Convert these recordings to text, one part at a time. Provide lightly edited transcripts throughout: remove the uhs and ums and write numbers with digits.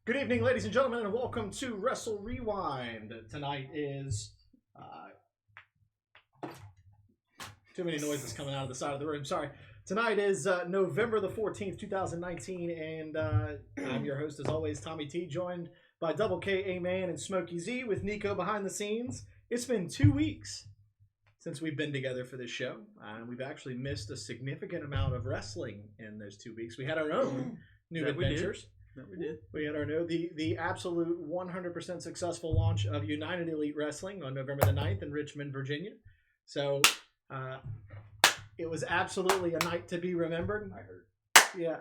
Good evening, ladies and gentlemen, and welcome to Wrestle Rewind. Tonight is too many noises coming out of the side of the room. Sorry. Tonight is November the 14th, 2019, and I'm your host, as always, Tommy T, joined by Double K, A-Man, and Smokey Z with Nico behind the scenes. It's been 2 weeks since we've been together for this show. We've actually missed a significant amount of wrestling in those 2 weeks. We had our own new adventures. That we did. We had our the absolute 100% successful launch of United Elite Wrestling on November the 9th in Richmond, Virginia. So it was absolutely a night to be remembered. I heard. Yeah.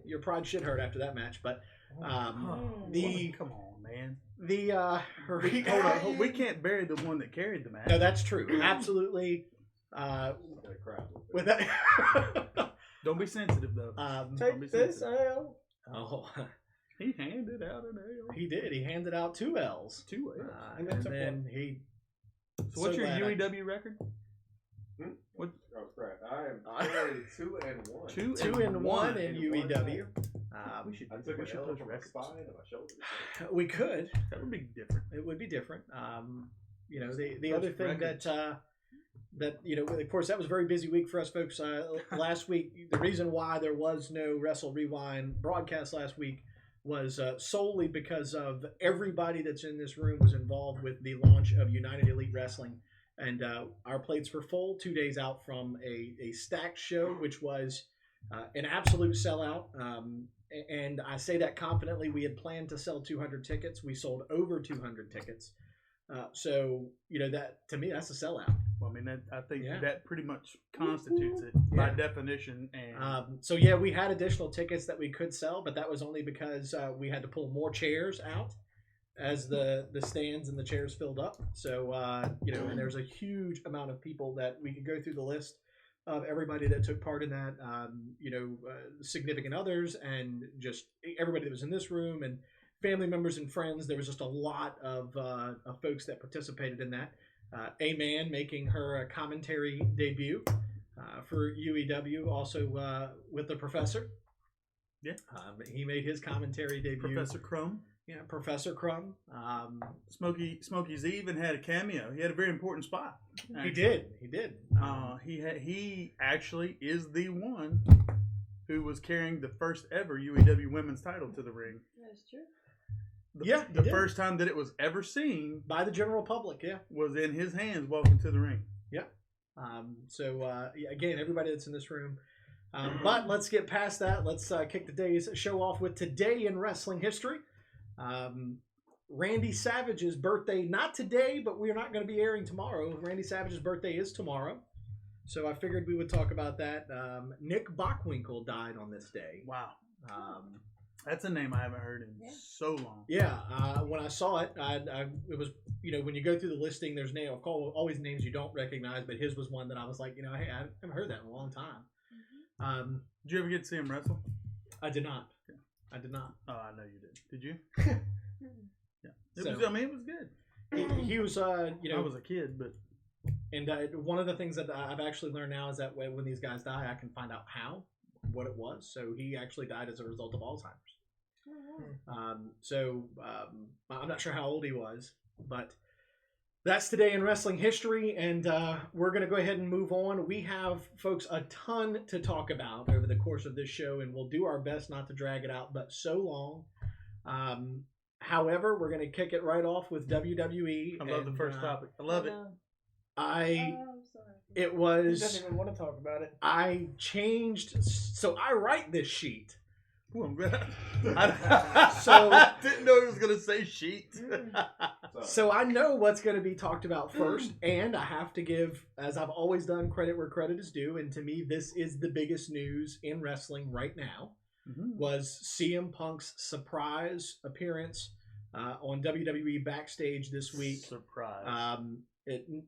Your pride should hurt after that match, but come on, man. Hold on. We can't bury the one that carried the match. No, that's true. Absolutely. With that. Don't be sensitive, though. Take this L. Oh. He handed out an L. He did. He handed out 2 L's. 2 L's. And then he... So what's your UEW record? What? Oh, crap. I am 2-1. 2-1 in UEW. I took a L from my spine and my shoulder. We could. That would be different. It would be different. You know, the other thing that you know, of course, that was a very busy week for us folks. Last week, the reason why there was no Wrestle Rewind broadcast last week was solely because of everybody that's in this room was involved with the launch of United Elite Wrestling. And our plates were full 2 days out from a stacked show, which was an absolute sellout. And I say that confidently. We had planned to sell 200 tickets. We sold over 200 tickets. So, you know, that to me, that's a sellout. Well, I mean, I think that pretty much constitutes it by definition. And so, yeah, we had additional tickets that we could sell, but that was only because we had to pull more chairs out as the stands and the chairs filled up. So, you know, and there's a huge amount of people that we could go through the list of everybody that took part in that, you know, significant others and just everybody that was in this room and family members and friends. There was just a lot of folks that participated in that. A-Man making her commentary debut for UEW, also with the Professor. Yeah. He made his commentary debut. Professor Crumb. Yeah, Professor Crumb. Smokey Z even had a cameo. He had a very important spot. Actually. He did. He actually is the one who was carrying the first ever UEW women's title to the ring. That's true. The first time that it was ever seen by the general public, was in his hands walking to the ring. Yeah. So again, everybody that's in this room. But let's get past that. Let's kick today's show off with Today in Wrestling History. Randy Savage's birthday, not today, but we're not going to be airing tomorrow. Randy Savage's birthday is tomorrow. So I figured we would talk about that. Nick Bockwinkel died on this day. Wow. That's a name I haven't heard in so long. Yeah. When I saw it, it was, you know, when you go through the listing, there's always names you don't recognize, but his was one that I was like, you know, hey, I haven't heard that in a long time. Mm-hmm. Did you ever get to see him wrestle? I did not. I did not. Oh, I know you did. Did you? Yeah. It was good. He was, you know. I was a kid, but. And one of the things that I've actually learned now is that when these guys die, I can find out what it was. So he actually died as a result of Alzheimer's. So I'm not sure how old he was, but that's Today in Wrestling History, and we're going to go ahead and move on. We have, folks, a ton to talk about over the course of this show, and we'll do our best not to drag it out, but so long. However, we're going to kick it right off with WWE. I love the first topic. I love it. I'm sorry. It was... He doesn't even want to talk about it. I changed... So I write this sheet. So I didn't know he was going to say sheet. So I know what's going to be talked about first, and I have to give, as I've always done, credit where credit is due. And to me, this is the biggest news in wrestling right now. Was CM Punk's surprise appearance on WWE Backstage this week. Surprise.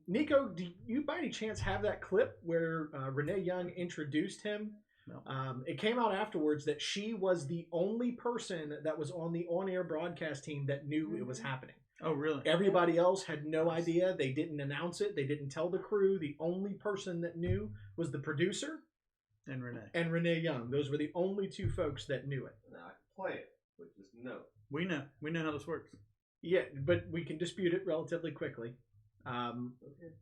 Nico, do you by any chance have that clip where Renee Young introduced him? No. It came out afterwards that she was the only person that was on the on-air broadcast team that knew it was happening. Oh, really? Everybody else had no idea. They didn't announce it. They didn't tell the crew. The only person that knew was the producer and Renee. And Renee Young. Those were the only two folks that knew it. Now I can play it. but just no. We know how this works. Yeah, but we can dispute it relatively quickly. Okay.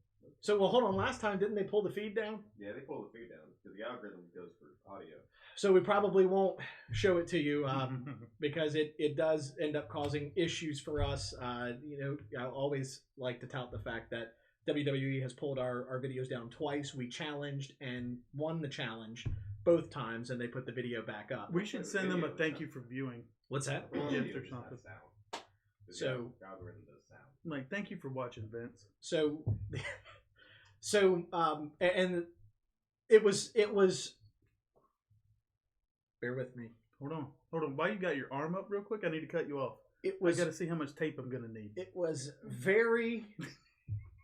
So, well, hold on. Last time, didn't they pull the feed down? Yeah, they pull the feed down because the algorithm goes for audio. So we probably won't show it to you because it does end up causing issues for us. I always like to tout the fact that WWE has pulled our videos down twice. We challenged and won the challenge both times, and they put the video back up. We should send them a thank you for viewing. What's that? Gift or something. So, the algorithm does sound. Like, thank you for watching, Vince. So, and it was. Bear with me. Hold on. Why you got your arm up real quick? I need to cut you off. I got to see how much tape I'm gonna need. It was very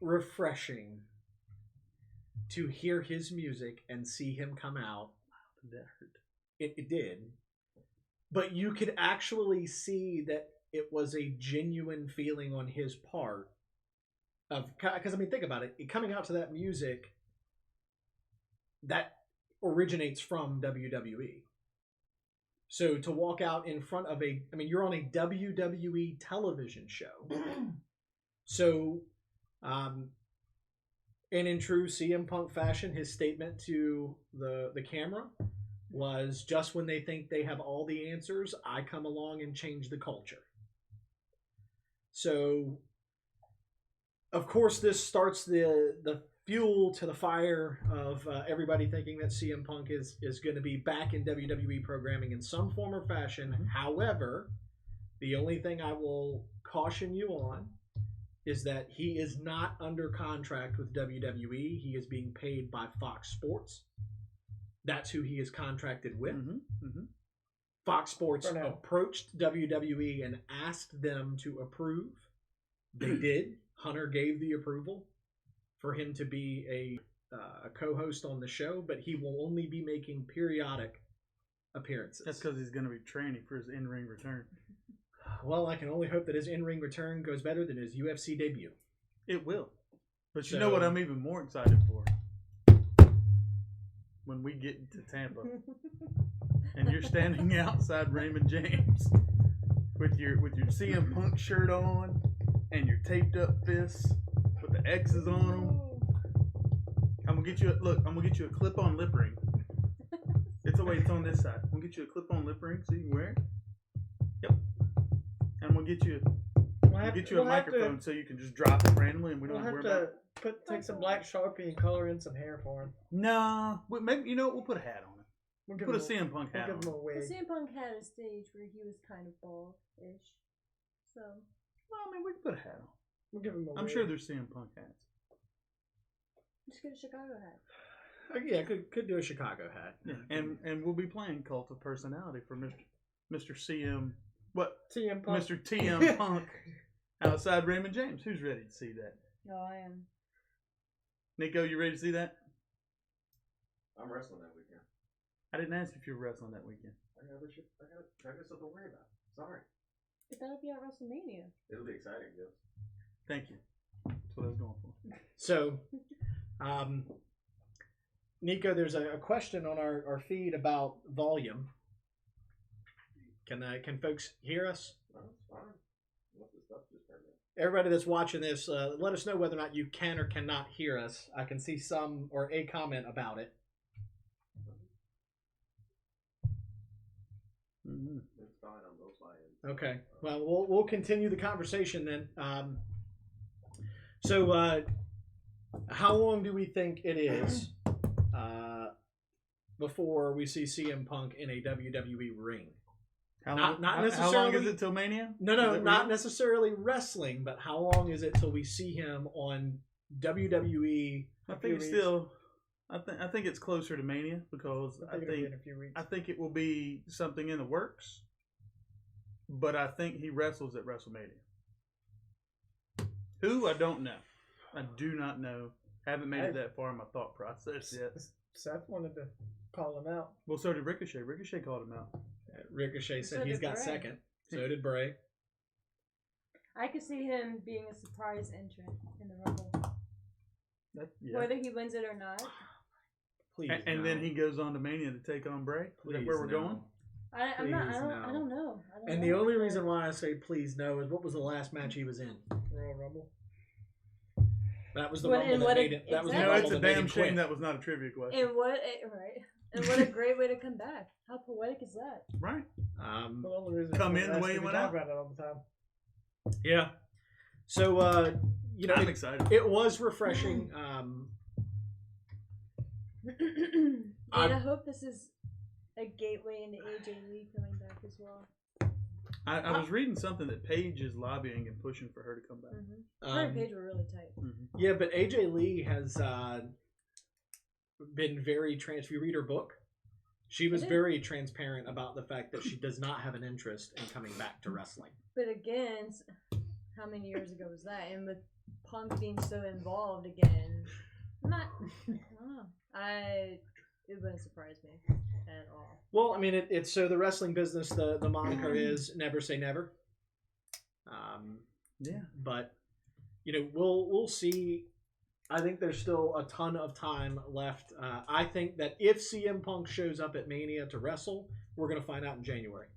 refreshing to hear his music and see him come out. That hurt. It did, but you could actually see that it was a genuine feeling on his part because I mean, think about it. Coming out to that music that originates from WWE. So to walk out in front of you're on a WWE television show. So, and in true CM Punk fashion, his statement to the camera was, just when they think they have all the answers, I come along and change the culture. So, of course, this starts the fuel to the fire of everybody thinking that CM Punk is going to be back in WWE programming in some form or fashion. Mm-hmm. However, the only thing I will caution you on is that he is not under contract with WWE. He is being paid by Fox Sports. That's who he is contracted with. Mm-hmm. Mm-hmm. Fox Sports approached WWE and asked them to approve. They did. Hunter gave the approval for him to be a co-host on the show, but he will only be making periodic appearances. That's because he's going to be training for his in-ring return. Well, I can only hope that his in-ring return goes better than his UFC debut. It will. But you know what I'm even more excited for? When we get to Tampa and you're standing outside Raymond James with your CM Punk shirt on and your taped up fists with the X's on them. I'm gonna get you a clip-on lip ring. It's on this side. I'm gonna get you a clip-on lip ring so you can wear it. Yep. And I'm gonna get you a microphone so you can just drop it randomly and we don't have to worry about it. Take some black Sharpie and color in some hair for him. No, maybe we'll put a hat on it. We'll put a CM Punk hat on. The CM Punk had a stage where he was kind of bald-ish, so. Well, I mean, we can put a hat on. We'll give him a I'm sure there's CM Punk hats. Just get a Chicago hat. Yeah, could do a Chicago hat. Yeah, and we'll be playing Cult of Personality for Mr. CM. What? TM Punk. Mr. TM Punk outside Raymond James. Who's ready to see that? No, I am. Nico, you ready to see that? I'm wrestling that weekend. I didn't ask if you were wrestling that weekend. I got stuff to worry about. Sorry. But that'll be at WrestleMania. It'll be exciting, yes. Thank you. That's what I was going for. So, Nico, there's a question on our feed about volume. Can folks hear us? No, it's fine. Unless the stuff just turned in. Everybody that's watching this, let us know whether or not you can or cannot hear us. I can see some or a comment about it. Mm-hmm. It's fine on both sides. Okay. Well, we'll continue the conversation then. So, how long do we think it is before we see CM Punk in a WWE ring? Not necessarily. How long is it till Mania? No, not necessarily wrestling, but how long is it till we see him on WWE? I think it's closer to Mania because I think it will be something in the works. But I think he wrestles at WrestleMania. Who? I don't know. I do not know. Haven't made it that far in my thought process yet. Seth wanted to call him out. Well, so did Ricochet. Ricochet called him out. Ricochet said he's got second. So did Bray. I could see him being a surprise entrant in the Rumble. Yeah. Whether he wins it or not. Please. And then he goes on to Mania to take on Bray. Is that where we're going? I'm not. Please, I don't. no. I don't know. And the only reason why I say please no is what was the last match he was in? Royal Rumble. That was the What- rumble and that what made a- it. That was the You know, rumble it's a that made damn him shame quit. that was not a trivia question. And what? Right. And what a great way to come back. How poetic is that? Right? Well, the only reason Come for in the way you we went talk out. about it all the time. Yeah. So you know, I'm excited. it was refreshing. And I hope this is a gateway into AJ Lee coming back as well. I was reading something that Paige is lobbying and pushing for her to come back. Her and Paige were really tight. Yeah, but AJ Lee has been very If you read her book, she was very transparent about the fact that she does not have an interest in coming back to wrestling. But again, how many years ago was that? And with Punk being so involved again, I don't know. It wouldn't surprise me at all. Well, I mean, it's so the wrestling business. The moniker is never say never. Yeah, but you know, we'll see. I think there's still a ton of time left. I think that if CM Punk shows up at Mania to wrestle, we're gonna find out in January.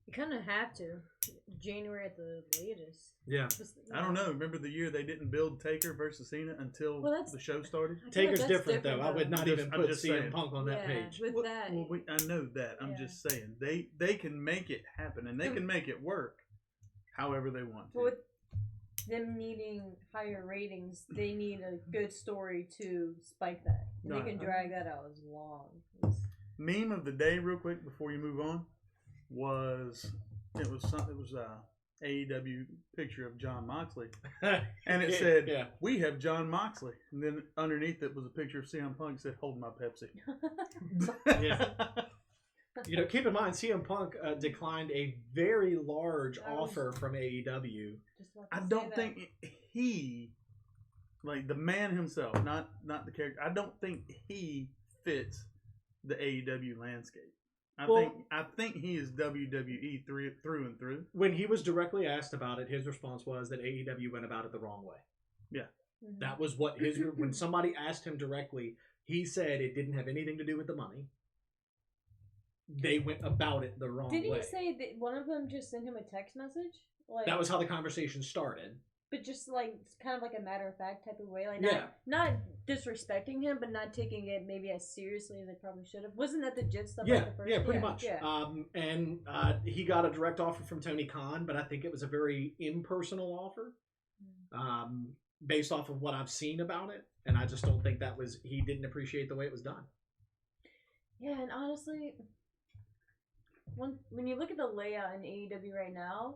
You kind of have to. January at the latest. Yeah. Just, I don't know. Remember the year they didn't build Taker versus Cena until the show started? I feel like Taker's that's different though. I would not even I'm put just CM saying. Punk on that page. With Well, that. well, I know that. I'm just saying they can make it happen and they can make it work, however they want to. But with them needing higher ratings, they need a good story to spike that. And they can drag that out as long. Meme of the day, real quick, before you move on, was AEW picture of John Moxley, and it said, "We have John Moxley," and then underneath it was a picture of CM Punk. Said, "Hold my Pepsi." Yeah. You know, keep in mind, CM Punk declined a very large offer from AEW. I don't think he, like the man himself, not the character. I don't think he fits the AEW landscape. I think he is WWE through and through. When he was directly asked about it, his response was that AEW went about it the wrong way. Yeah. Mm-hmm. That was what when somebody asked him directly, he said it didn't have anything to do with the money. They went about it the wrong way. Didn't he say that one of them just sent him a text message? Like, that was how the conversation started. But just like kind of like a matter of fact type of way, like not disrespecting him, but not taking it maybe as seriously as they probably should have. Wasn't that the gist of the first? Yeah, pretty much. Yeah. And he got a direct offer from Tony Khan, but I think it was a very impersonal offer, based off of what I've seen about it, and I just don't think he didn't appreciate the way it was done. Yeah, and honestly, when you look at the layout in AEW right now.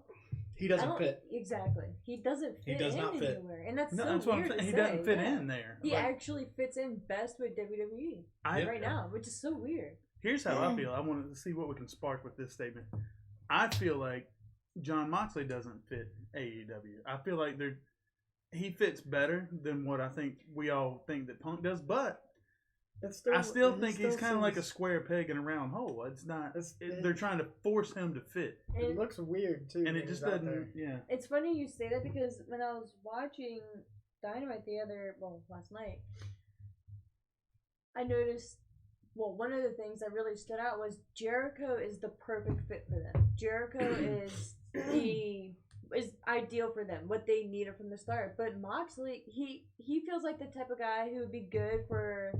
He doesn't fit. Exactly. He doesn't fit anywhere. And that's what weird I'm saying. to He say. doesn't fit in there. He actually fits in best with WWE right now, which is so weird. Here's how I feel. I wanted to see what we can spark with this statement. I feel like John Moxley doesn't fit AEW. I feel like he fits better than what I think we all think that Punk does, but I still think he's kind of like a square peg in a round hole. It's not. They're trying to force him to fit. It looks weird too, and it just doesn't. Yeah. It's funny you say that because when I was watching Dynamite last night, I noticed. Well, one of the things that really stood out was Jericho is the perfect fit for them. Jericho is ideal for them, what they needed from the start. But Moxley, he feels like the type of guy who would be good for.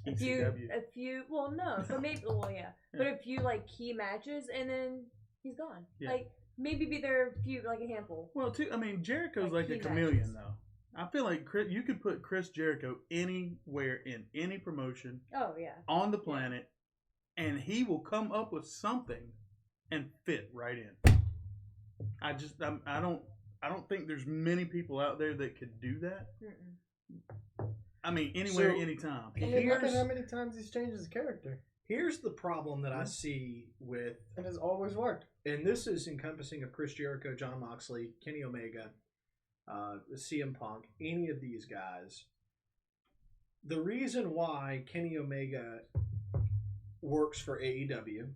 A few, well, no, but maybe, but a few like key matches, and then he's gone. Yeah. Like maybe be there a few, like a handful. Well, too. I mean, Jericho's like a chameleon, though. I feel like you could put Chris Jericho anywhere in any promotion. Oh yeah. On the planet, and he will come up with something and fit right in. I don't think there's many people out there that could do that. I mean, anywhere, anytime. Look at how many times he's changed his character. Here's the problem that I see with... And it's always worked. And this is encompassing of Chris Jericho, John Moxley, Kenny Omega, CM Punk, any of these guys. The reason why Kenny Omega works for AEW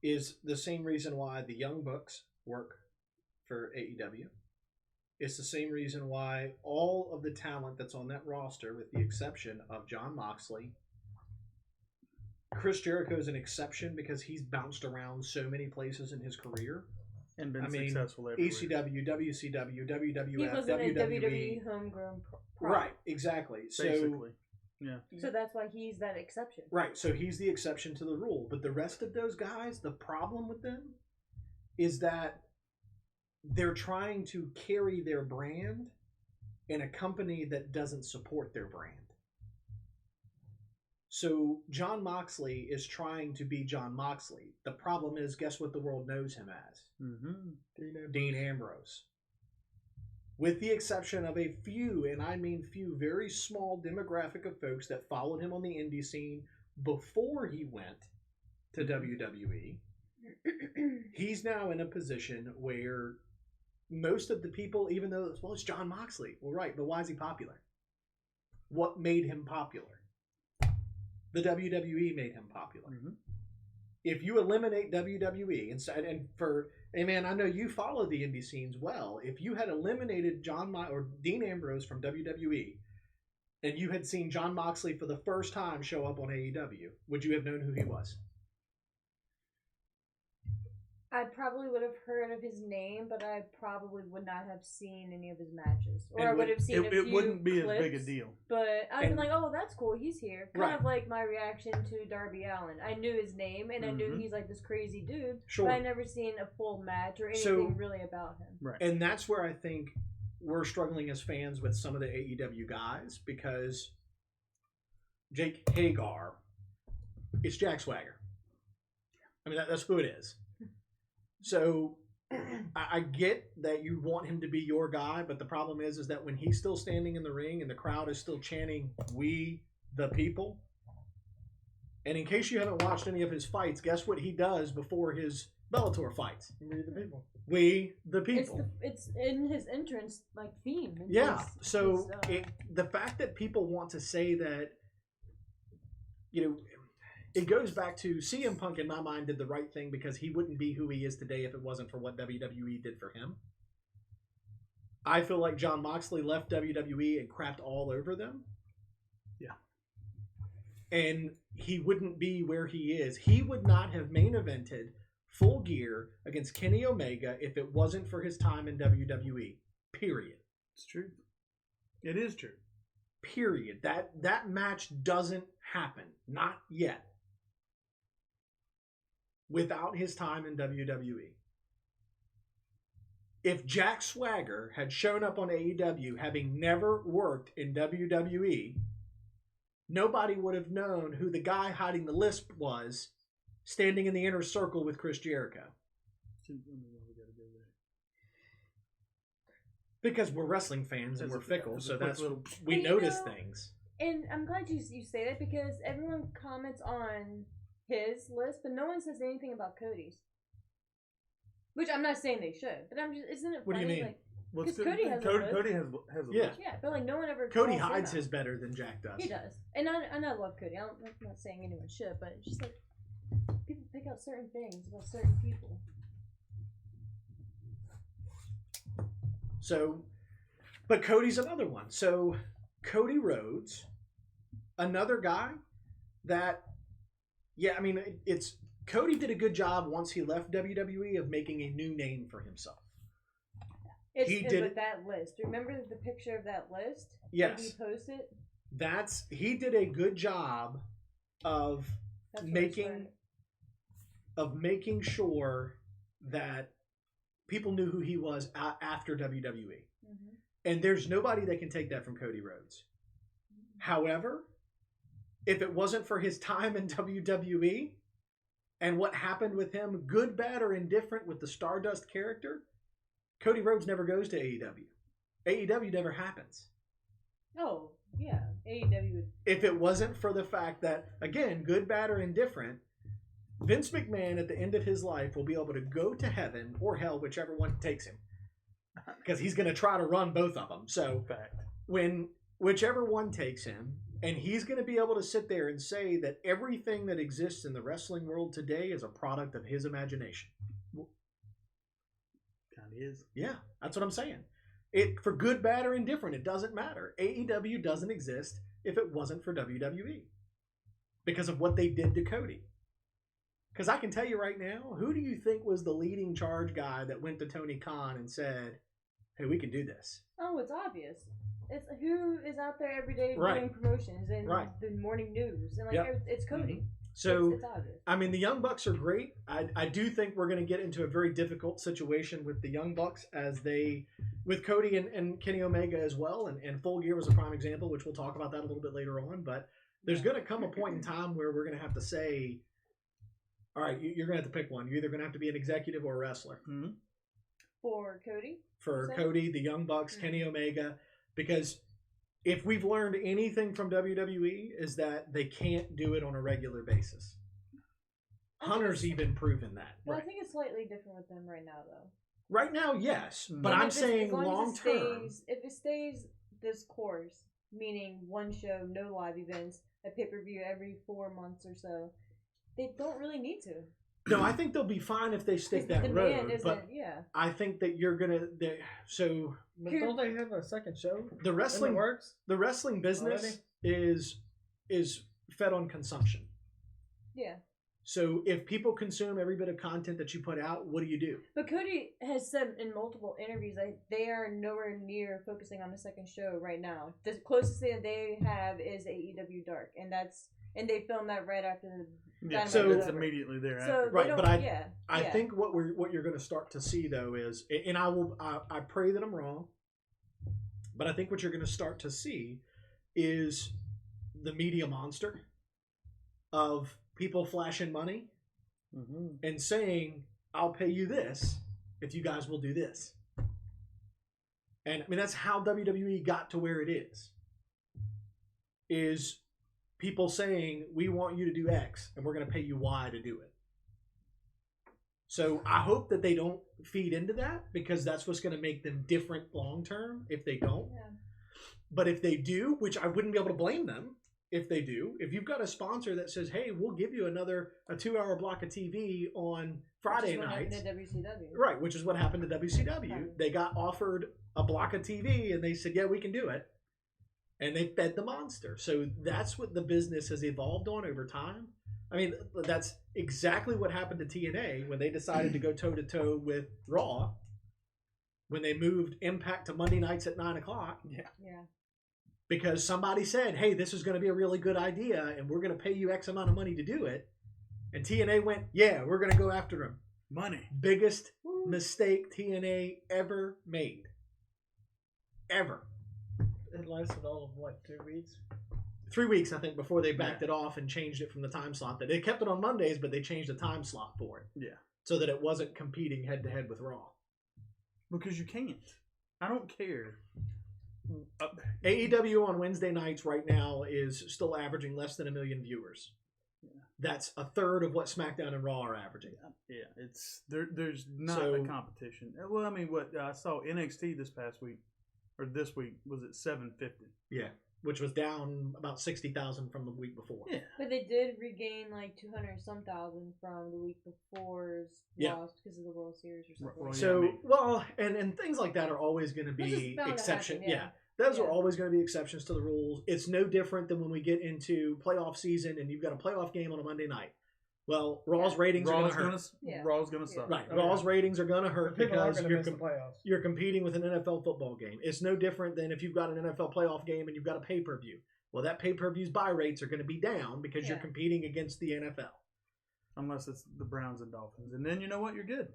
is the same reason why the Young Bucks work for AEW. It's the same reason why all of the talent that's on that roster, with the exception of John Moxley, Chris Jericho is an exception because he's bounced around so many places in his career. And been successful everywhere. ECW, WCW, WWF, He wasn't WWE. a WWE homegrown Right, exactly. Basically. Yeah. So that's why he's that exception. Right, so he's the exception to the rule. But the rest of those guys, the problem with them is that they're trying to carry their brand in a company that doesn't support their brand. So Jon Moxley is trying to be Jon Moxley. The problem is, guess what the world knows him as? Mm-hmm. Dean Ambrose. With the exception of a few, and I mean few, very small demographic of folks that followed him on the indie scene before he went to WWE, he's now in a position where most of the people, even though, well, it's Jon Moxley. Well, right, but why is he popular? What made him popular? The WWE made him popular. Mm-hmm. If you eliminate WWE, and for, hey man, I know you follow the indie scenes well. If you had eliminated Dean Ambrose from WWE, and you had seen Jon Moxley for the first time show up on AEW, would you have known who he was? I probably would have heard of his name, but I probably would not have seen any of his matches. Or I would have seen a few It wouldn't be clips, as big a deal. But I'd been like, oh, that's cool, he's here. Kind Right. of like my reaction to Darby Allin. I knew his name, and I knew Mhm. he's like this crazy dude, Sure. but I never seen a full match or anything really about him. Right. And that's where I think we're struggling as fans with some of the AEW guys, because Jake Hagar, it's Jack Swagger. I mean, that's who it is. So I get that you want him to be your guy, but the problem is that when he's still standing in the ring and the crowd is still chanting, "We the people," and in case you haven't watched any of his fights, guess what he does before his Bellator fights? We the people. We the people. It's in his entrance like theme. Yeah. So the fact that people want to say that, it goes back to CM Punk, in my mind, did the right thing because he wouldn't be who he is today if it wasn't for what WWE did for him. I feel like Jon Moxley left WWE and crapped all over them. Yeah. And he wouldn't be where he is. He would not have main evented Full Gear against Kenny Omega if it wasn't for his time in WWE. Period. It's true. It is true. Period. That match doesn't happen. Not yet. Without his time in WWE. If Jack Swagger had shown up on AEW having never worked in WWE, nobody would have known who the guy hiding the lisp was standing in the inner circle with Chris Jericho. Because we're wrestling fans and we're fickle, so that's we notice things. And I'm glad you say that because everyone comments on his list, but no one says anything about Cody's. Which I'm not saying they should, but I'm just, isn't it funny? What do you mean? Like, because Cody has a list. Cody has a Yeah. list. Yeah, but like no one ever. Cody calls him hides out. his better than Jack does. He does, and I love Cody. I'm not saying anyone should, but it's just like people pick out certain things about certain people. So, but Cody's another one. So, Cody Rhodes, another guy that, yeah, I mean, it's Cody did a good job once he left WWE of making a new name for himself. He did with that list. Remember the picture of that list? Yes. Did he post it? He did a good job of making sure that people knew who he was after WWE. Mm-hmm. And there's nobody that can take that from Cody Rhodes. Mm-hmm. However, if it wasn't for his time in WWE and what happened with him, good, bad, or indifferent with the Stardust character, Cody Rhodes never goes to AEW. AEW never happens. Oh, yeah. AEW would. If it wasn't for the fact that, again, good, bad, or indifferent, Vince McMahon at the end of his life will be able to go to heaven or hell, whichever one takes him. Because he's going to try to run both of them. So when whichever one takes him, and he's going to be able to sit there and say that everything that exists in the wrestling world today is a product of his imagination. Kind of is. Yeah, that's what I'm saying. For good, bad, or indifferent, it doesn't matter. AEW doesn't exist if it wasn't for WWE. because of what they did to Cody. Because I can tell you right now, who do you think was the leading charge guy that went to Tony Khan and said, hey, we can do this? Oh, it's obvious. It's who is out there every day Right. doing promotions and Right. the morning news. And it's Cody. Mm-hmm. So, it's obvious. I mean, the Young Bucks are great. I do think we're going to get into a very difficult situation with the Young Bucks with Cody and Kenny Omega as well. And Full Gear was a prime example, which we'll talk about that a little bit later on. But there's going to come a point in time where we're going to have to say, all right, you're going to have to pick one. You're either going to have to be an executive or a wrestler. Mm-hmm. For Cody? For Cody, the Young Bucks, Kenny Omega. Because if we've learned anything from WWE is that they can't do it on a regular basis. Hunter's even proven that. But I think it's slightly different with them right now, though. Right now, yes. But I'm saying long term. If it stays this course, meaning one show, no live events, a pay-per-view every 4 months or so, they don't really need to. No, I think they'll be fine if they stick that road. But I think that you're gonna. But don't they have a second show? The wrestling works. The wrestling business is fed on consumption. Yeah. So if people consume every bit of content that you put out, what do you do? But Cody has said in multiple interviews that they are nowhere near focusing on the second show right now. The closest thing that they have is AEW Dark, and they filmed that right after the. Yeah, so it's immediately there. So right, but I think what you're going to start to see though is, and I pray that I'm wrong, but I think what you're going to start to see is the media monster of people flashing money and saying, "I'll pay you this if you guys will do this." And I mean that's how WWE got to where it is people saying, we want you to do X, and we're going to pay you Y to do it. So I hope that they don't feed into that, because that's what's going to make them different long term if they don't. Yeah. But if they do, which I wouldn't be able to blame them if they do, if you've got a sponsor that says, hey, we'll give you a 2-hour block of TV on Friday nights. Right, which is what happened to WCW. They got offered a block of TV, and they said, yeah, we can do it. And they fed the monster. So that's what the business has evolved on over time. I mean, that's exactly what happened to TNA when they decided to go toe-to-toe with Raw. When they moved Impact to Monday nights at 9 o'clock. Yeah. Because somebody said, hey, this is going to be a really good idea, and we're going to pay you X amount of money to do it. And TNA went, yeah, we're going to go after them. Money. Biggest mistake TNA ever made. Ever. It lasted all of 2 weeks? 3 weeks, I think, before they backed it off and changed it from the time slot. They kept it on Mondays, but they changed the time slot for it. Yeah. So that it wasn't competing head-to-head with Raw. Because you can't. I don't care. AEW on Wednesday nights right now is still averaging less than 1 million viewers. Yeah. That's a third of what SmackDown and Raw are averaging. Yeah, it's there's not a competition. Well, I mean, what I saw NXT this week was at 750. Yeah, which was down about 60,000 from the week before. Yeah, but they did regain like 200-some thousand from the week before's loss because of the World Series or something. Right. So, and things like that are always going to be exceptions. Yeah. Those are always going to be exceptions to the rules. It's no different than when we get into playoff season and you've got a playoff game on a Monday night. Well, Raw's ratings are going to hurt. Raw's going to suck. Right. Raw's ratings are going to hurt because playoffs. You're competing with an NFL football game. It's no different than if you've got an NFL playoff game and you've got a pay-per-view. Well, that pay-per-view's buy rates are going to be down because you're competing against the NFL. Unless it's the Browns and Dolphins. And then you know what? You're good.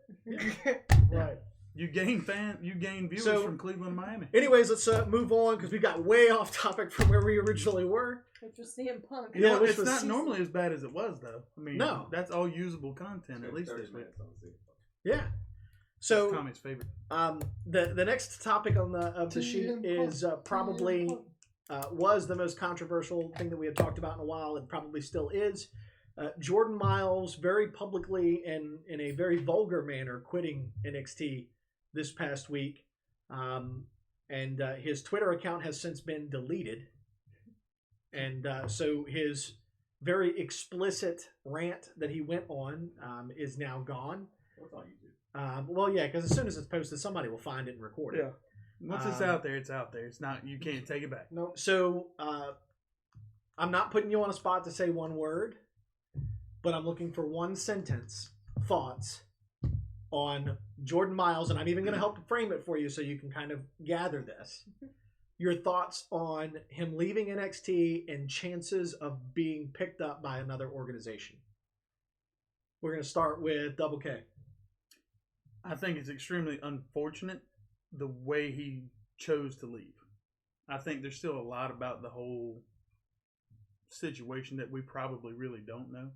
Right. You gain viewers from Cleveland and Miami. Anyways, let's move on because we got way off topic from where we originally were. Which was CM Punk. Yeah, it's not normally as bad as it was, though. I mean, that's all usable content, at least this week. Yeah. So, Tommy's favorite. The next topic on the sheet is probably was the most controversial thing that we had talked about in a while, and probably still is. Jordan Miles very publicly and in a very vulgar manner quitting NXT this past week. And his Twitter account has since been deleted. And so his very explicit rant that he went on is now gone. What's on YouTube? Well, yeah, because as soon as it's posted, somebody will find it and record it. Once it's out there, it's out there. It's not. You can't take it back. No. So I'm not putting you on a spot to say one word, but I'm looking for one sentence thoughts on Jordan Miles, and I'm even going to help frame it for you so you can kind of gather this. Your thoughts on him leaving NXT and chances of being picked up by another organization. We're going to start with Double K. I think it's extremely unfortunate the way he chose to leave. I think there's still a lot about the whole situation that we probably really don't know.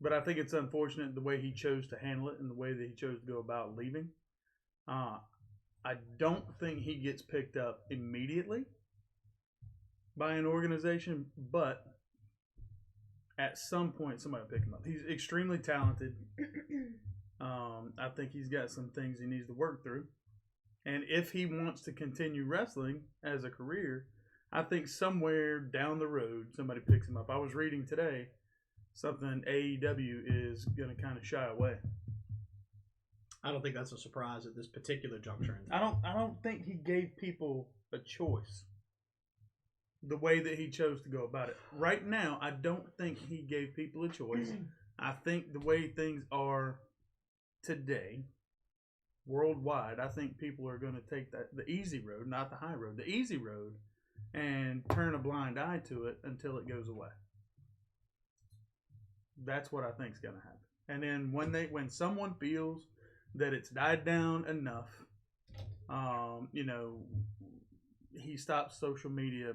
But I think it's unfortunate the way he chose to handle it and the way that he chose to go about leaving. I don't think he gets picked up immediately by an organization, but at some point somebody will pick him up. He's extremely talented. I think he's got some things he needs to work through. And if he wants to continue wrestling as a career, I think somewhere down the road somebody picks him up. I was reading today something AEW is going to kind of shy away. I don't think that's a surprise at this particular juncture. I don't think he gave people a choice the way that he chose to go about it. Right now, I don't think he gave people a choice. I think the way things are today, worldwide, I think people are going to take the easy road, not the high road, the easy road, and turn a blind eye to it until it goes away. That's what I think is going to happen. And then when someone feels that it's died down enough, he stops social media.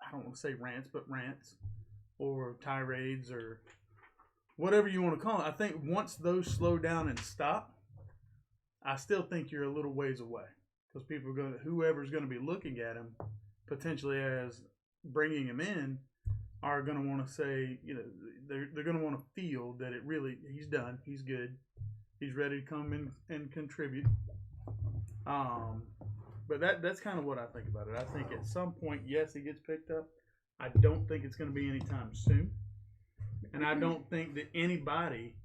I don't want to say rants, but rants or tirades or whatever you want to call it. I think once those slow down and stop, I still think you're a little ways away because whoever's going to be looking at him potentially as bringing him in are going to want to say, they're going to want to feel that he's done, he's good, he's ready to come in and contribute. But that's kind of what I think about it. I think at some point, yes, he gets picked up. I don't think it's going to be anytime soon. And I don't think that anybody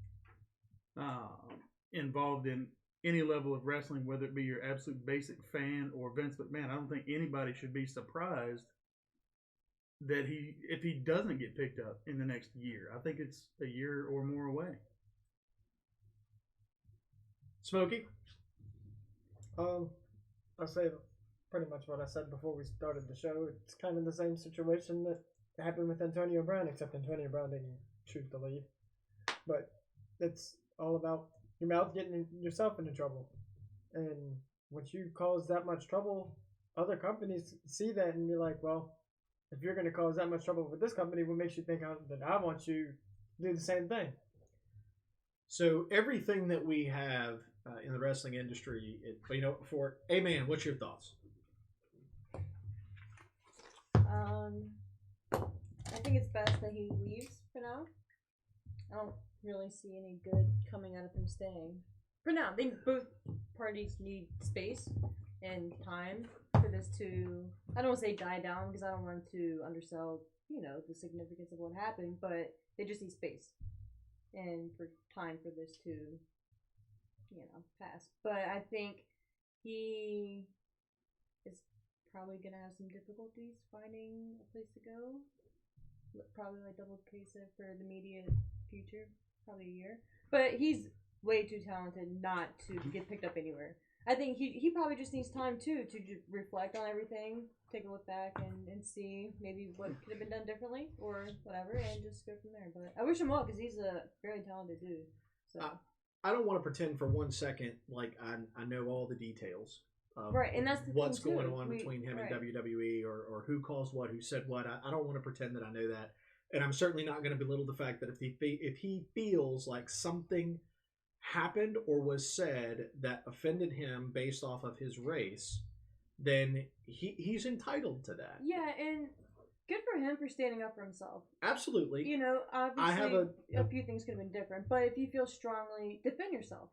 involved in any level of wrestling, whether it be your absolute basic fan or Vince McMahon, I don't think anybody should be surprised that if he doesn't get picked up in the next year. I think it's a year or more away. Smokey? I'll say pretty much what I said before we started the show. It's kind of the same situation that happened with Antonio Brown, except Antonio Brown didn't choose to leave. But it's all about your mouth getting yourself into trouble. And once you cause that much trouble, other companies see that and be like, well, if you're going to cause that much trouble with this company, what makes you think that I want you to do the same thing? So everything that we have in the wrestling industry, for A-Man, what's your thoughts? I think it's best that he leaves for now. I don't really see any good coming out of him staying. For now, I think both parties need space and time for this to, I don't want to say die down because I don't want to undersell, the significance of what happened, but they just need space and for time for this to, pass. But I think he is probably going to have some difficulties finding a place to go. Probably like Double K said for the immediate future, probably a year. But he's way too talented not to get picked up anywhere. I think he probably just needs time too to reflect on everything, take a look back and see maybe what could have been done differently or whatever, and just go from there. But I wish him well because he's a very talented dude. So I don't want to pretend for 1 second like I know all the details of right, and that's what's going on between him and WWE or who caused what, who said what. I don't want to pretend that I know that, and I'm certainly not going to belittle the fact that if he feels like something happened or was said that offended him based off of his race, then he's entitled to that. Yeah, and good for him for standing up for himself. Absolutely. Obviously, I have a few things could have been different, but if you feel strongly, defend yourself.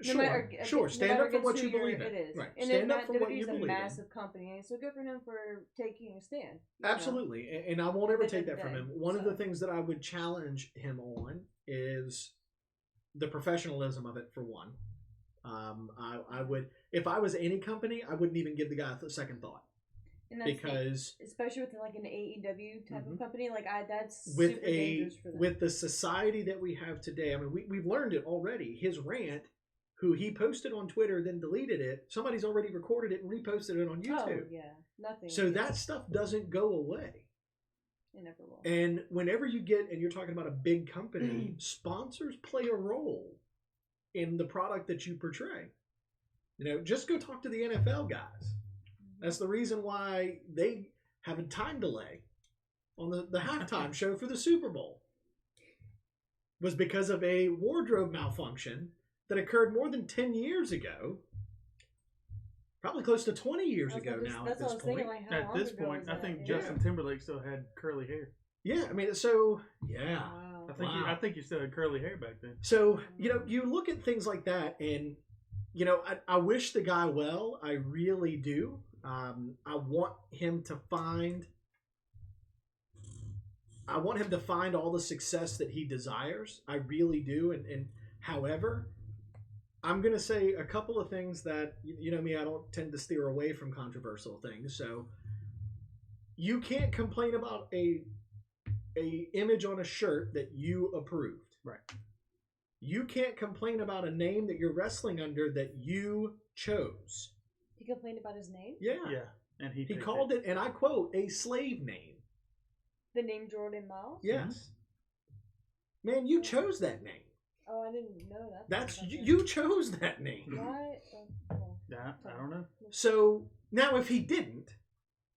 Sure. Stand up for what you believe in. It is. Right. And stand up for what you believe in. It's a massive company, so good for him for taking a stand. Absolutely. And I won't ever take that from him. One of the things that I would challenge him on is the professionalism of it, for one. I would, if I was any company, I wouldn't even give the guy a second thought. And that's because especially with like an AEW type of company, like that's with super dangerous for them. with the society that we have today. I mean, we've learned it already. His rant, who he posted on Twitter, then deleted it. Somebody's already recorded it and reposted it on YouTube. Oh yeah, nothing. So that stuff doesn't go away. It never will. And whenever you get, and you're talking about a big company, sponsors play a role in the product that you portray. You know, just go talk to the NFL guys. That's the reason why they have a time delay on the halftime show for the Super Bowl. Was because of a wardrobe malfunction that occurred more than 10 years ago. Probably close to 20 years ago now at this point. Thinking, like, at this point, I think Justin Timberlake still had curly hair. Yeah, I mean, so, yeah. Wow. I think you still had curly hair back then. So, you know, you look at things like that, and, you know, I wish the guy well. I really do. I want him to find all the success that he desires. I really do. And however, I'm going to say a couple of things that, you know me, I don't tend to steer away from controversial things. So you can't complain about a image on a shirt that you approved. Right. You can't complain about a name that you're wrestling under that you chose. He complained about his name? Yeah. Yeah. And he called it, and I quote, a slave name. The name Jordan Miles? Yes. Man, you chose that name. Oh, I didn't know that. That's you chose that name. What? I don't know. So now if he didn't,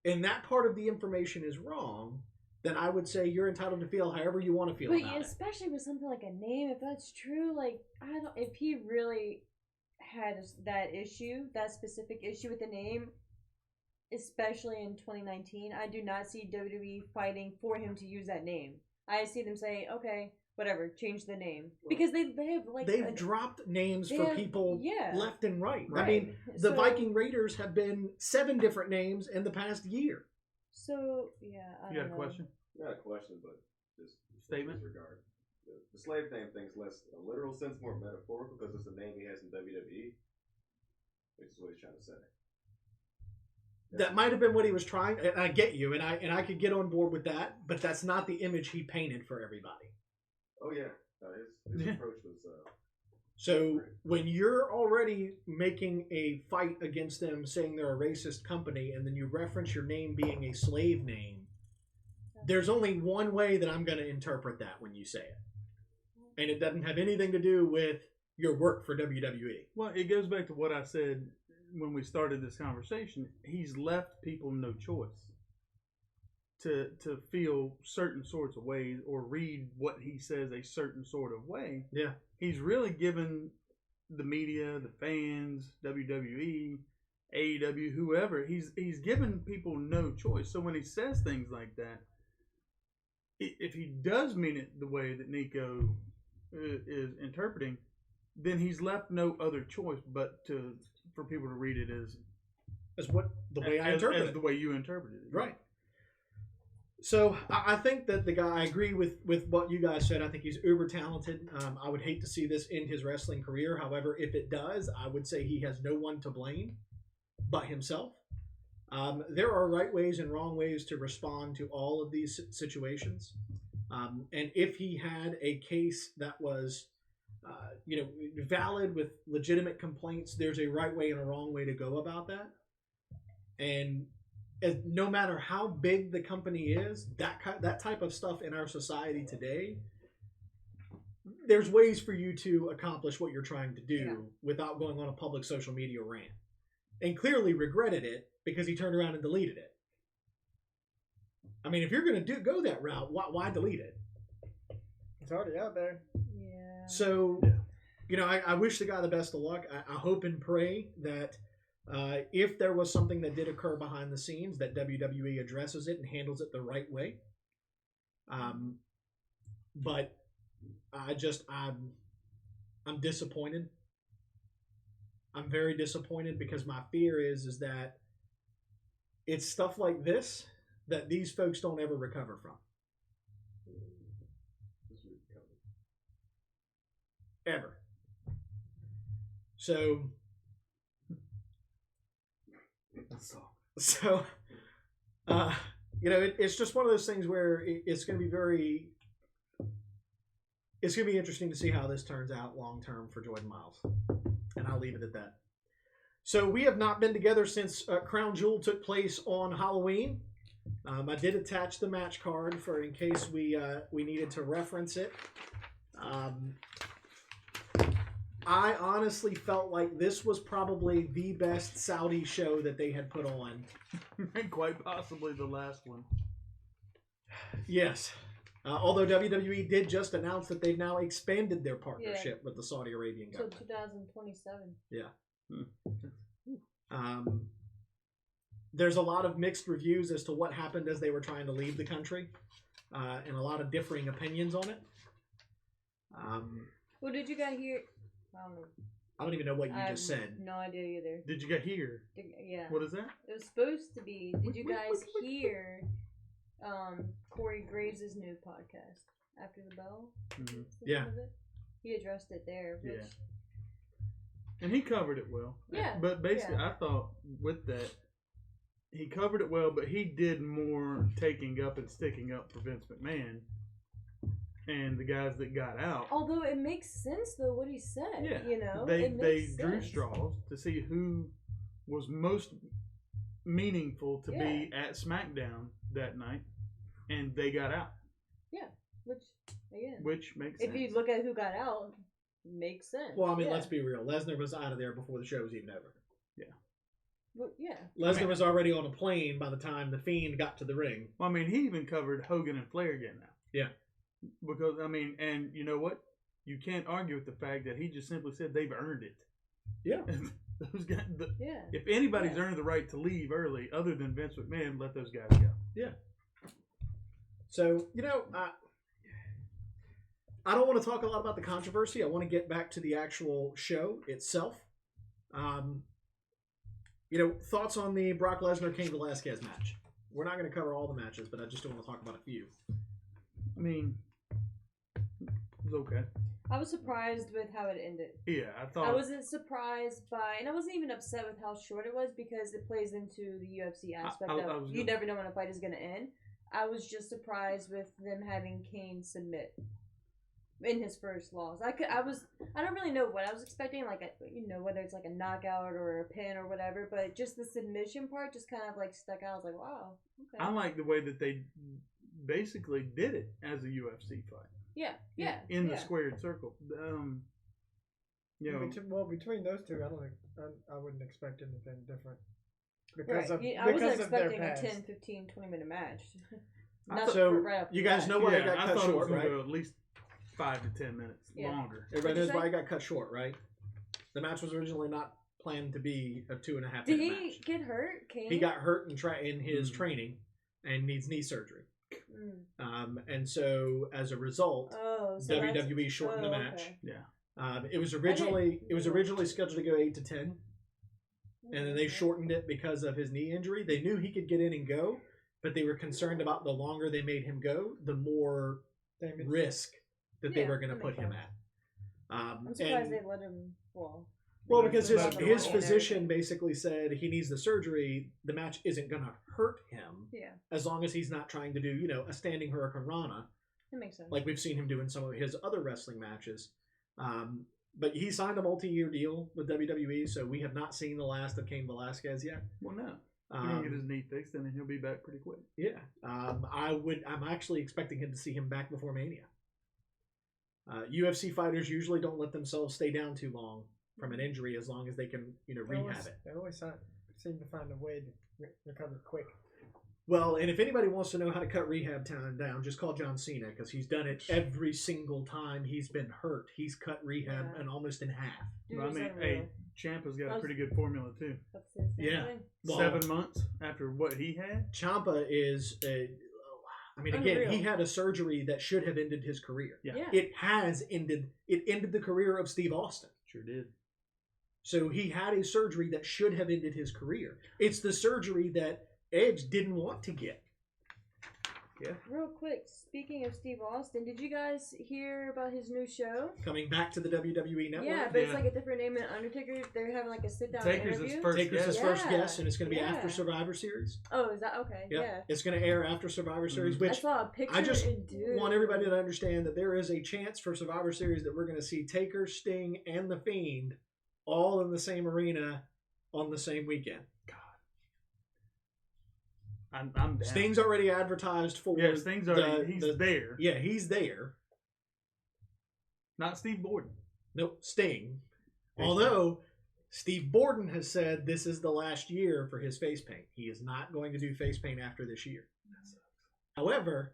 and that part of the information is wrong, then I would say you're entitled to feel however you want to feel about it. Especially with something like a name, if that's true, like, if he really had that issue, that specific issue with the name, especially in 2019, I do not see WWE fighting for him to use that name. I see them saying, okay, whatever, change the name. Because they have, like... They've dropped names for people left and right. Right. I mean, the Viking Raiders have been 7 different names in the past year. So, yeah, I don't know. You got a question? Not a question, but just Statement? disregard. The slave name thing's less a literal sense, more metaphorical, because it's the name he has in WWE, which is what he's trying to say. That might have been what he was trying, and I get you, and I could get on board with that, but that's not the image he painted for everybody. Oh yeah, his approach was. So when you're already making a fight against them, saying they're a racist company, and then you reference your name being a slave name, there's only one way that I'm going to interpret that when you say it, and it doesn't have anything to do with your work for WWE. Well, it goes back to what I said when we started this conversation. He's left people no choice to feel certain sorts of ways or read what he says a certain sort of way. Yeah. He's really given the media, the fans, WWE, AEW, whoever, he's given people no choice. So when he says things like that, if he does mean it the way that Nico is interpreting, then he's left no other choice but for people to read it as what the way I interpret it. The way you interpreted it. Right. So I think that the guy, I agree with what you guys said. I think he's uber talented. I would hate to see this end his wrestling career. However, if it does, I would say he has no one to blame but himself. There are right ways and wrong ways to respond to all of these situations. And if he had a case that was, valid with legitimate complaints, there's a right way and a wrong way to go about that. And no matter how big the company is, that type of stuff in our society today, there's ways for you to accomplish what you're trying to do without going on a public social media rant. And clearly regretted it because he turned around and deleted it. I mean, if you're going to go that route, why delete it? It's already out there. Yeah. So, I wish the guy the best of luck. I hope and pray that if there was something that did occur behind the scenes, that WWE addresses it and handles it the right way. But I'm disappointed. I'm very disappointed because my fear is that it's stuff like this that these folks don't ever recover from. Ever. So It's just one of those things where it's going to be it's going to be interesting to see how this turns out long term for Jordan Miles, and I'll leave it at that. So we have not been together since Crown Jewel took place on Halloween. I did attach the match card for in case we needed to reference it. I honestly felt like this was probably the best Saudi show that they had put on. And quite possibly the last one. Yes. Although WWE did just announce that they've now expanded their partnership with the Saudi Arabian government. Till 2027. Yeah. There's a lot of mixed reviews as to what happened as they were trying to leave the country, and a lot of differing opinions on it. Well, did you guys hear? I don't know. I don't even know what you just said. No idea either. Did you get here? Yeah. What is that? It was supposed to be. Did you guys hear Corey Graves' new podcast, After the Bell? Mm-hmm. Yeah. He addressed it there. Which... Yeah. And he covered it well. Yeah. But basically, I thought with that, he covered it well, but he did more taking up and sticking up for Vince McMahon and the guys that got out. Although it makes sense, though, what he said. Yeah. You know? They drew straws to see who was most meaningful to be at SmackDown that night, and they got out. Yeah. Which makes sense. If you look at who got out, makes sense. Well, I mean, let's be real. Lesnar was out of there before the show was even over. Yeah. Well, yeah. Lesnar was already on a plane by the time the Fiend got to the ring. Well, I mean, he even covered Hogan and Flair getting out. Yeah. Because, I mean, and you know what? You can't argue with the fact that he just simply said they've earned it. Yeah. Those guys, if anybody's earned the right to leave early, other than Vince McMahon, let those guys go. Yeah. So, I don't want to talk a lot about the controversy. I want to get back to the actual show itself. Thoughts on the Brock Lesnar Cain Velasquez match. We're not going to cover all the matches, but I just want to talk about a few. I mean, it was okay. I was surprised with how it ended. Yeah, I wasn't surprised by, and I wasn't even upset with how short it was because it plays into the UFC aspect of you never know when a fight is going to end. I was just surprised with them having Kane submit in his first loss. I don't really know what I was expecting, like whether it's like a knockout or a pin or whatever, but just the submission part just kind of like stuck out. I was like, wow. Okay. I like the way that they basically did it as a UFC fight. Yeah. In the squared circle. Between those two, I wouldn't expect anything different. I wasn't expecting a 10, 15, 20-minute match. You guys know why it got cut short, right? Go at least 5 to 10 minutes longer. Everybody knows why it got cut short, right? The match was originally not planned to be a 2.5 minute match. Did he get hurt, Kane? He got hurt in his training and needs knee surgery. And so as a result, WWE shortened the match. Okay. Yeah. It was originally scheduled to go 8 to 10. And then they shortened it because of his knee injury. They knew he could get in and go, but they were concerned about the longer they made him go, the more risk that they were going to put him at. I'm surprised they let him. Well, because his physician basically said he needs the surgery. The match isn't going to hurt him as long as he's not trying to do, a standing Hurricane Rana. That makes sense. Like we've seen him do in some of his other wrestling matches. But he signed a multi-year deal with WWE, so we have not seen the last of Cain Velasquez yet. Well, no. He's going to get his knee fixed, and then he'll be back pretty quick. Yeah. I'm actually expecting him to see him back before Mania. UFC fighters usually don't let themselves stay down too long from an injury as long as they can, rehab it. They always seem to find a way to recover quick. Well, and if anybody wants to know how to cut rehab time down, just call John Cena because he's done it every single time he's been hurt. He's cut rehab and almost in half. Well, I mean, Ciampa's got a pretty good formula too. Yeah. Well, 7 months after what he had. Ciampa is he had a surgery that should have ended his career. Yeah. It has ended. It ended the career of Steve Austin. Sure did. So he had a surgery that should have ended his career. It's the surgery that Edge didn't want to get. Yeah. Real quick, speaking of Steve Austin, did you guys hear about his new show? Coming back to the WWE Network. Yeah, but it's like a different name than Undertaker. They're having like a sit-down interview. Taker's his first guest, and it's going to be after Survivor Series. Oh, is that okay? Yeah. It's going to air after Survivor Series, which I saw a picture. I just want everybody to understand that there is a chance for Survivor Series that we're going to see Taker, Sting, and The Fiend all in the same arena on the same weekend. I'm down. Sting's already advertised for. Yeah, Sting's already. He's there. Yeah, he's there. Not Steve Borden. Nope, Sting. Although Steve Borden has said this is the last year for his face paint. He is not going to do face paint after this year. However,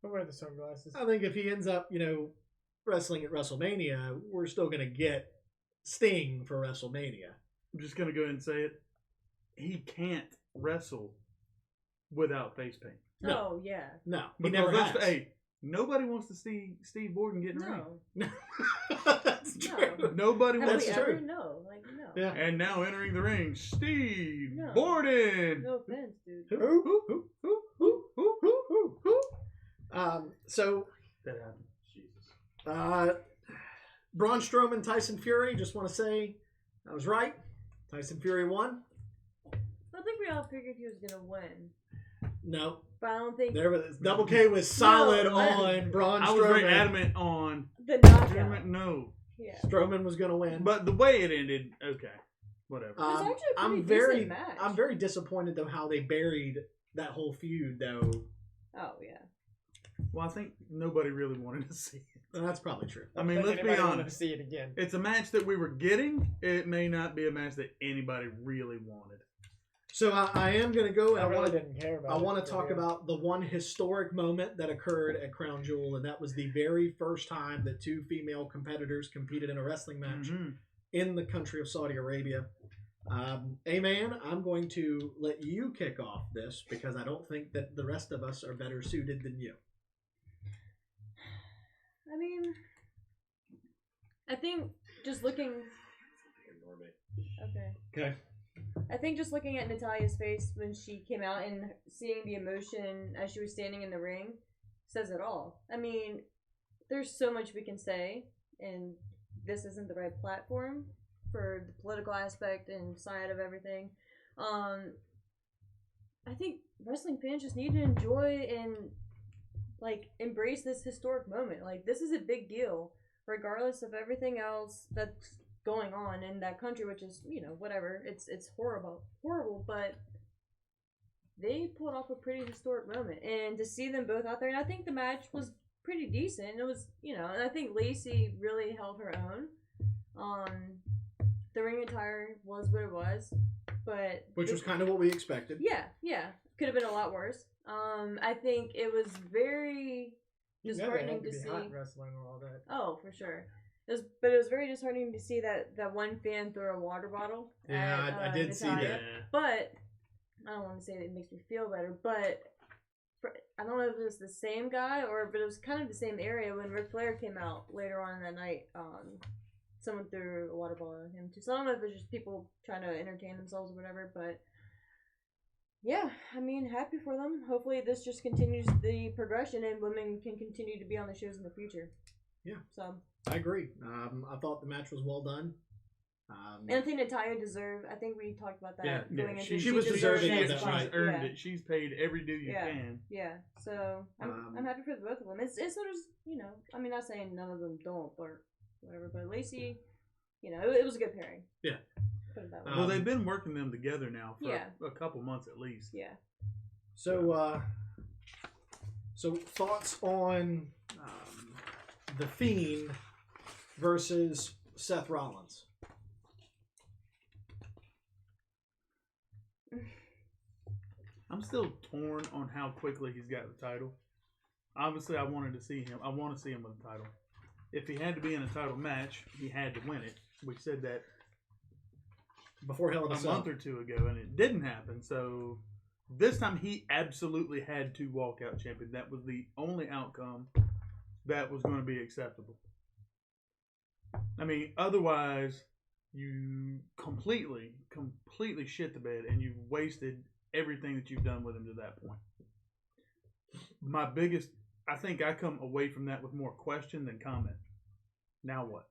I'll wear the sunglasses. I think if he ends up, wrestling at WrestleMania, we're still going to get Sting for WrestleMania. I'm just going to go ahead and say it. He can't wrestle without face paint. No. Oh, yeah. No, he never has. Hey, nobody wants to see Steve Borden get in the ring. No. That's true. No. Nobody Have wants we to. ever? No. Like, no. Yeah. And now entering the ring, Steve No. Borden. No offense, dude. Who? So That happened. Jesus. Braun Strowman, Tyson Fury. Just want to say I was right. Tyson Fury won. I think we all figured he was gonna win, No, but I don't think there was Double K was solid No, on Braun Strowman. I was very adamant on. the knockout. No, Yeah. Strowman was going to win. but the way it ended, okay, whatever. It was actually a pretty decent match. I'm very disappointed though how they buried that whole feud though. Oh yeah. Well, I think nobody really wanted to see it. That's probably true. I mean, think let's be anybody wanted to honest. see it again. It's a match that we were getting. It may not be a match that anybody really wanted. So I am going to go and I really didn't care about I it. want to talk about the one historic moment that occurred at Crown Jewel, and that was the very first time that two female competitors competed in a wrestling match in the country of Saudi Arabia. Man, I'm going to let you kick off this because I don't think that the rest of us are better suited than you. I mean, I think just looking. Okay. I think just looking at Natalia's face when she came out and seeing the emotion as she was standing in the ring says it all. I mean, there's so much we can say, and this isn't the right platform for the political aspect and side of everything. I think wrestling fans just need to enjoy and embrace this historic moment. Like, this is a big deal, regardless of everything else that's going on in that country, which is, whatever. It's horrible, but they pulled off a pretty historic moment, and to see them both out there, and I think the match was pretty decent. It was, and I think Lacey really held her own. The ring attire was what it was, but which was kind of what we expected. Yeah, could have been a lot worse. I think it was very disheartening to see. Hot wrestling and all that. Oh, for sure. But it was very disheartening to see that one fan throw a water bottle. Yeah, I did see that. But I don't want to say that it makes me feel better, but I don't know if it was the same guy but it was kind of the same area when Ric Flair came out later on in that night. Someone threw a water bottle at him too. So I don't know if it's just people trying to entertain themselves or whatever, but yeah, I mean, happy for them. Hopefully this just continues the progression and women can continue to be on the shows in the future. Yeah. So I agree. I thought the match was well done. And I think Natalya deserved. I think we talked about that going into. She was deserving of She's that. earned it. She's paid every due you can. Yeah. So I'm happy for the both of them. It's sort of I mean, not saying none of them don't or whatever, but Lacey, it was a good pairing. Yeah. Put it that way. Well, they've been working them together now for a couple months at least. Yeah. So thoughts on The Fiend versus Seth Rollins? I'm still torn on how quickly he's got the title. Obviously, I want to see him with the title. If he had to be in a title match, he had to win it. We said that before Hell in a Cell month or two ago, and it didn't happen. So this time, he absolutely had to walk out champion. That was the only outcome that was going to be acceptable. I mean, otherwise, you completely shit the bed, and you've wasted everything that you've done with him to that point. my biggest, I think I come away from that with more question than comment. Now what?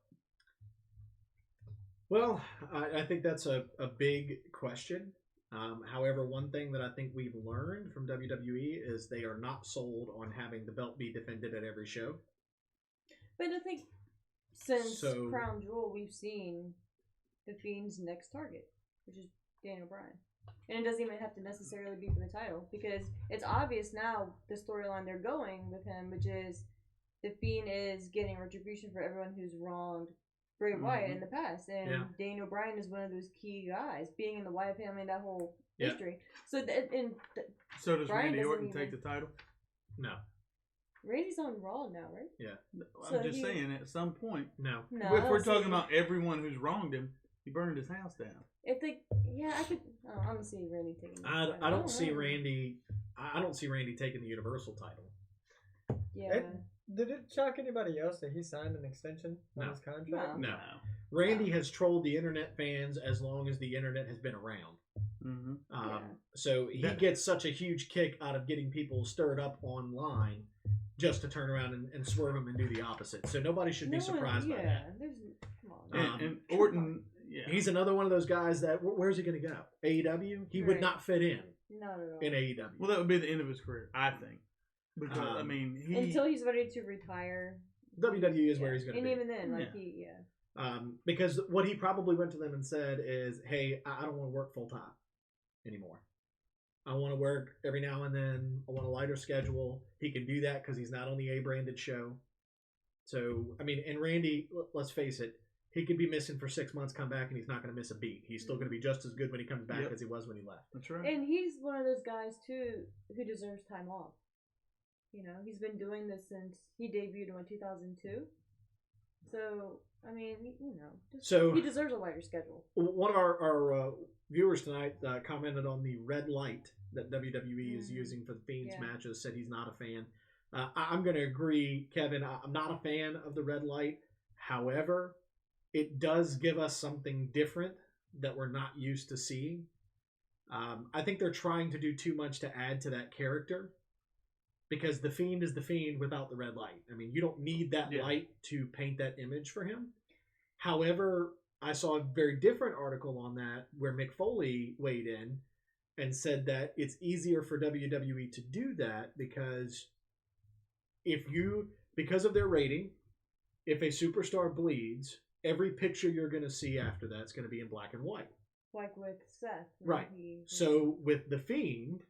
Well, I think that's a big question. However, one thing that I think we've learned from WWE is they are not sold on having the belt be defended at every show. But I think since Crown Jewel, we've seen the Fiend's next target, which is Daniel Bryan. And it doesn't even have to necessarily be for the title, because it's obvious now the storyline they're going with him, which is the Fiend is getting retribution for everyone who's wronged Bray Wyatt in the past. And Daniel Bryan is one of those key guys, being in the Wyatt family and that whole history. So, so does Bryan Randy Orton take the title? No. Randy's on Raw now, right? Yeah. I'm just saying, at some point. No. If we're talking about everyone who's wronged him, he burned his house down. If they, I could. Oh, I'm gonna see Randy taking. I don't see Randy. I don't see Randy taking the Universal title. Yeah. Did it shock anybody else that he signed an extension on his contract? No. Randy has trolled the internet fans as long as the internet has been around. Mm-hmm. So he gets such a huge kick out of getting people stirred up online just to turn around and swerve them and do the opposite. So nobody should be surprised by that. Come on. And Orton, he's another one of those guys that, where's he going to go? AEW? He would not fit in. Not at all. In AEW. Well, that would be the end of his career, I think. Because, I mean, until he's ready to retire. WWE is where he's going to be. And even then, because what he probably went to them and said is, hey, I don't want to work full time anymore. I want to work every now and then. I want a lighter schedule. He can do that because he's not on the A-branded show. So, I mean, and Randy, let's face it, he could be missing for 6 months, come back, and he's not going to miss a beat. He's still going to be just as good when he comes back as he was when he left. That's right. And he's one of those guys, too, who deserves time off. You know, he's been doing this since he debuted in 2002. So, I mean, he deserves a lighter schedule. One of our viewers tonight commented on the red light that WWE is using for the Fiend's matches, said he's not a fan. I'm going to agree, Kevin. I'm not a fan of the red light. However, it does give us something different that we're not used to seeing. I think they're trying to do too much to add to that character. Because the Fiend is the Fiend without the red light. I mean, you don't need that light to paint that image for him. However, I saw a very different article on that where Mick Foley weighed in and said that it's easier for WWE to do that because because of their rating, if a superstar bleeds, every picture you're going to see after that's going to be in black and white. Like with Seth. Right. So with the Fiend,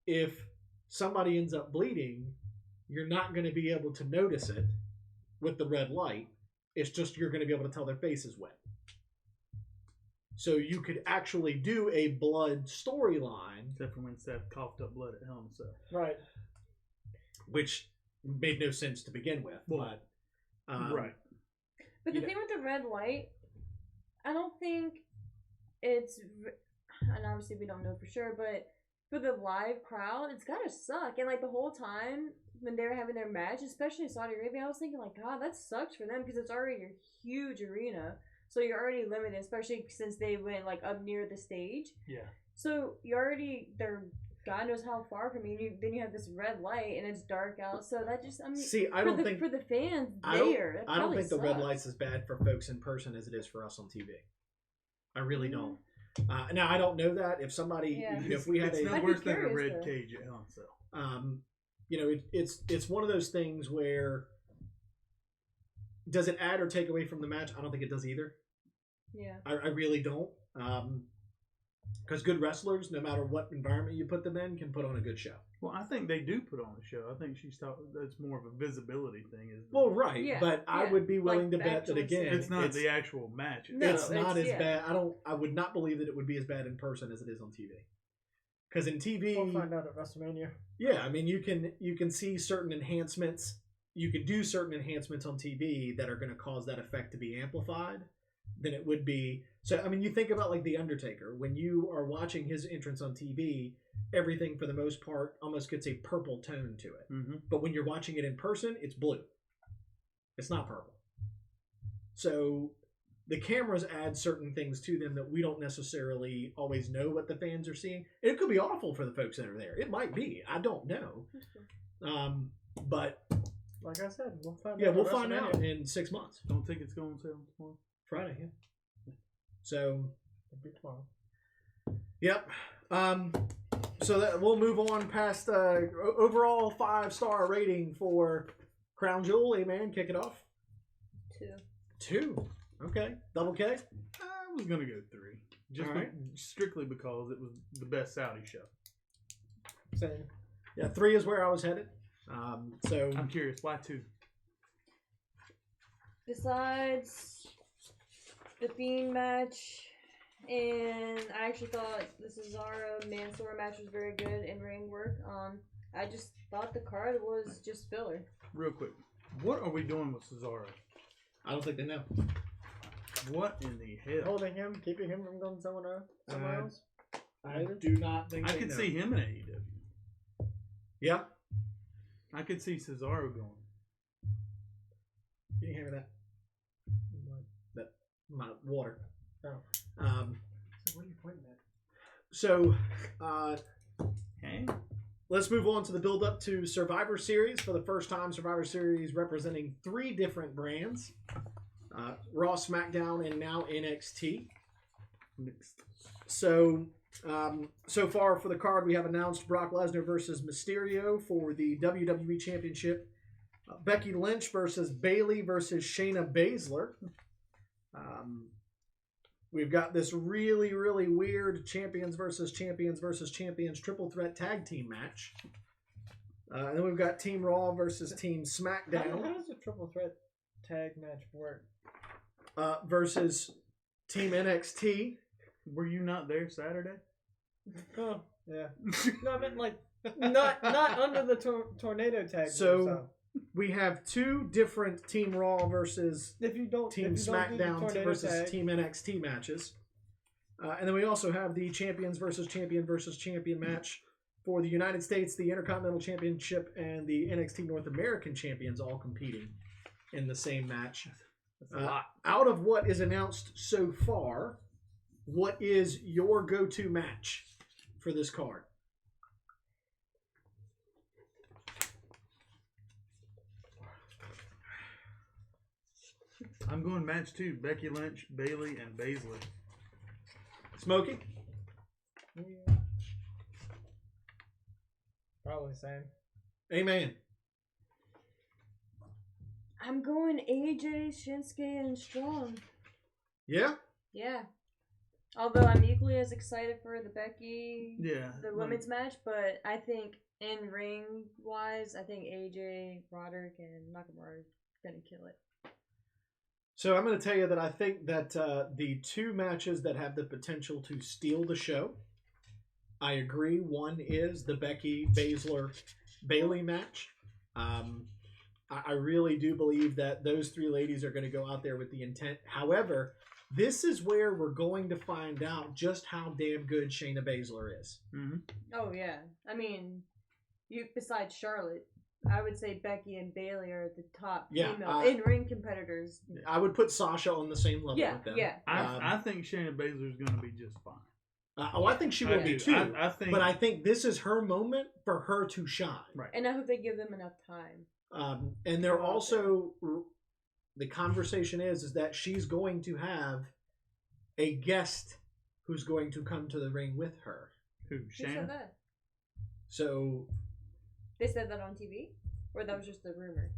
if somebody ends up bleeding, you're not going to be able to notice it with the red light. It's just you're going to be able to tell their face is wet. So you could actually do a blood storyline. Except for when Seth coughed up blood at Hell in a Cell. Right. Which made no sense to begin with. Well, right. But the thing with the red light, I don't think it's... And obviously we don't know for sure, but... For the live crowd, it's gotta suck. And like the whole time when they were having their match, especially in Saudi Arabia, I was thinking like, God, that sucks for them because it's already a huge arena. So you're already limited, especially since they went like up near the stage. Yeah. So they're God knows how far from you. Then you have this red light and it's dark out. So that just, I mean, I don't think for the fans I don't think the red light's as bad for folks in person as it is for us on TV. I really don't. Now I don't know that if somebody, if we had it's no worse than a red cage at home. So, it's one of those things where does it add or take away from the match? I don't think it does either. Yeah, I really don't. Because good wrestlers, no matter what environment you put them in, can put on a good show. Well, I think they do put on a show. I think she's talking. That's more of a visibility thing, isn't it? Well, right, but I would be willing to bet that again, it's not the actual match. It's not as bad. I would not believe that it would be as bad in person as it is on TV. Because in TV, we'll find out at WrestleMania. Yeah, I mean, you can see certain enhancements. You can do certain enhancements on TV that are going to cause that effect to be amplified than it would be. So, I mean, you think about like The Undertaker. When you are watching his entrance on TV, everything for the most part almost gets a purple tone to it. Mm-hmm. But when you're watching it in person, it's blue. It's not purple. So the cameras add certain things to them that we don't necessarily always know what the fans are seeing. It could be awful for the folks that are there. It might be. I don't know. But like I said, we'll find out. Yeah, we'll find out in 6 months. Don't think it's going on sale tomorrow? Friday, yeah. So, It'll be tomorrow. Yep. So that we'll move on past overall 5-star rating for Crown Jewel. Amen. Kick it off. 2. Okay. Double K. I was gonna go 3, just strictly because it was the best Saudi show. Same. Yeah, 3 is where I was headed. So I'm curious, why 2? Besides the Fiend match, and I actually thought the Cesaro Mansoor match was very good in ring work. I just thought the card was just filler. Real quick, what are we doing with Cesaro? I don't think they know. What in the hell? Holding him, keeping him from going somewhere else. I do not think I could see him in AEW. Yeah. I could see Cesaro going. Can you hear that? My water. Oh. So what are you pointing at? So, Okay. let's move on to the build-up to Survivor Series. For the first time, Survivor Series representing 3 different brands. Raw, SmackDown, and now NXT. Mixed. So, so far for the card, we have announced Brock Lesnar versus Mysterio for the WWE Championship. Becky Lynch versus Bayley versus Shayna Baszler. We've got this really, really weird champions versus champions triple threat tag team match. And then we've got Team Raw versus Team SmackDown. How does a triple threat tag match work? Versus Team NXT. Were you not there Saturday? Oh, yeah. No, I meant like not under the tornado tag. So we have 2 different Team Raw versus Team SmackDown versus tag. Team NXT matches. And then we also have the champions versus champion match for the United States, the Intercontinental Championship, and the NXT North American champions all competing in the same match. Out of what is announced so far, what is your go-to match for this card? I'm going match 2. Becky Lynch, Bayley, and Baszler. Smokey? Yeah. Probably the same. Amen. I'm going AJ, Shinsuke, and Strong. Yeah? Yeah. Although I'm equally as excited for the Becky, the women's match, but I think in ring wise, I think AJ, Roderick, and Nakamura are gonna kill it. So I'm going to tell you that I think that the 2 matches that have the potential to steal the show, I agree. One is the Becky Baszler Bayley match. I really do believe that those 3 ladies are going to go out there with the intent. However, this is where we're going to find out just how damn good Shayna Baszler is. Mm-hmm. Oh yeah, I mean, besides Charlotte, I would say Becky and Bayley are the top female in-ring competitors. I would put Sasha on the same level with them. Yeah. I think Shayna Baszler is going to be just fine. I think she will be too. But I think this is her moment for her to shine. Right. And I hope they give them enough time. And they're also, the conversation is that she's going to have a guest who's going to come to the ring with her. Who said that? So they said that on TV, or that was just a rumor.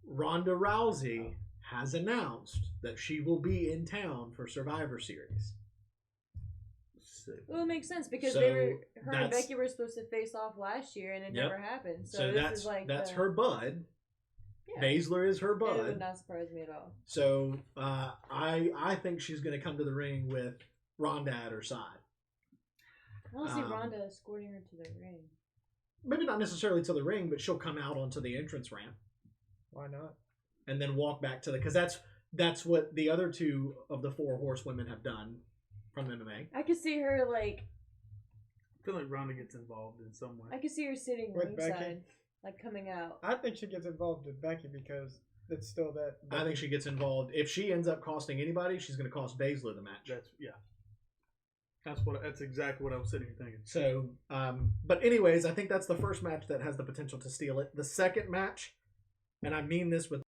Ronda Rousey has announced that she will be in town for Survivor Series. Well, it makes sense because her and Becky were supposed to face off last year, and it never happened. So this is like that's her bud. Yeah. Baszler is her bud. It would not surprise me at all. So I think she's going to come to the ring with Ronda at her side. I don't see Ronda escorting her to the ring. Maybe not necessarily to the ring, but she'll come out onto the entrance ramp. Why not? And then walk back to because that's what the other 2 of the 4 horsewomen have done from MMA. I could see her like. I feel like Ronda gets involved in some way. I could see her sitting with ringside, Becky? like coming out. I think she gets involved with Becky because it's still that. I think she gets involved. If she ends up costing anybody, she's going to cost Baszler the match. That's exactly what I was sitting here thinking. So, but anyways, I think that's the first match that has the potential to steal it. The second match, and I mean this with